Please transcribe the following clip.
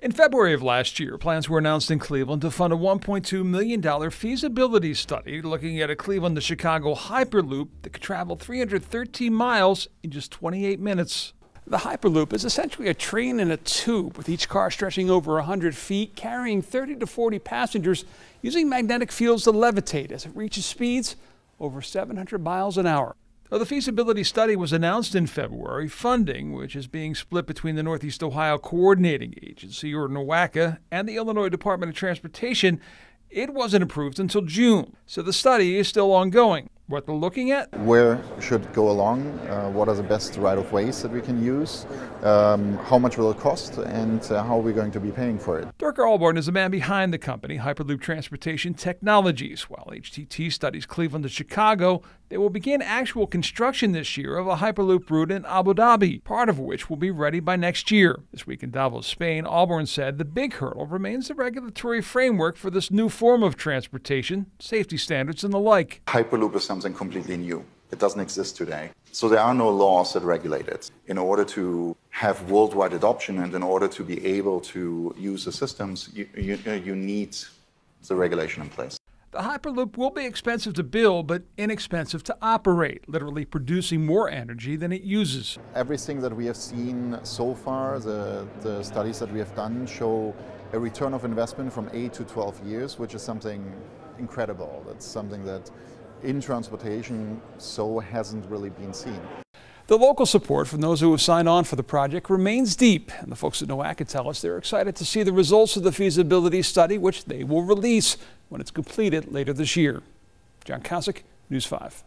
In February of last year, plans were announced in Cleveland to fund a $1.2 million feasibility study looking at a Cleveland to Chicago Hyperloop that could travel 313 miles in just 28 minutes. The Hyperloop is essentially a train in a tube, with each car stretching over 100 feet, carrying 30 to 40 passengers using magnetic fields to levitate as it reaches speeds over 700 miles an hour. The feasibility study was announced in February. Funding, which is being split between the Northeast Ohio Coordinating Agency, or NOACA, and the Illinois Department of Transportation, it wasn't approved until June. So the study is still ongoing. What they're looking at? Where should it go along? What are the best right-of-ways that we can use? How much will it cost? And how are we going to be paying for it? Dirk Albarn is the man behind the company, Hyperloop Transportation Technologies. While HTT studies Cleveland to Chicago, they will begin actual construction this year of a Hyperloop route in Abu Dhabi, part of which will be ready by next year. This week in Davos, Spain, Albarn said the big hurdle remains the regulatory framework for this new form of transportation, safety standards and the like. Hyperloop is something completely new. It doesn't exist today. So there are no laws that regulate it. In order to have worldwide adoption and in order to be able to use the systems, you need the regulation in place. The Hyperloop will be expensive to build, but inexpensive to operate, literally producing more energy than it uses. Everything that we have seen so far, the studies that we have done, show a return of investment from 8 to 12 years, which is something incredible. That's something that in transportation hasn't really been seen. The local support from those who have signed on for the project remains deep, and the folks at NOACA tell us they're excited to see the results of the feasibility study, which they will release when it's completed later this year. John Kosick, News 5.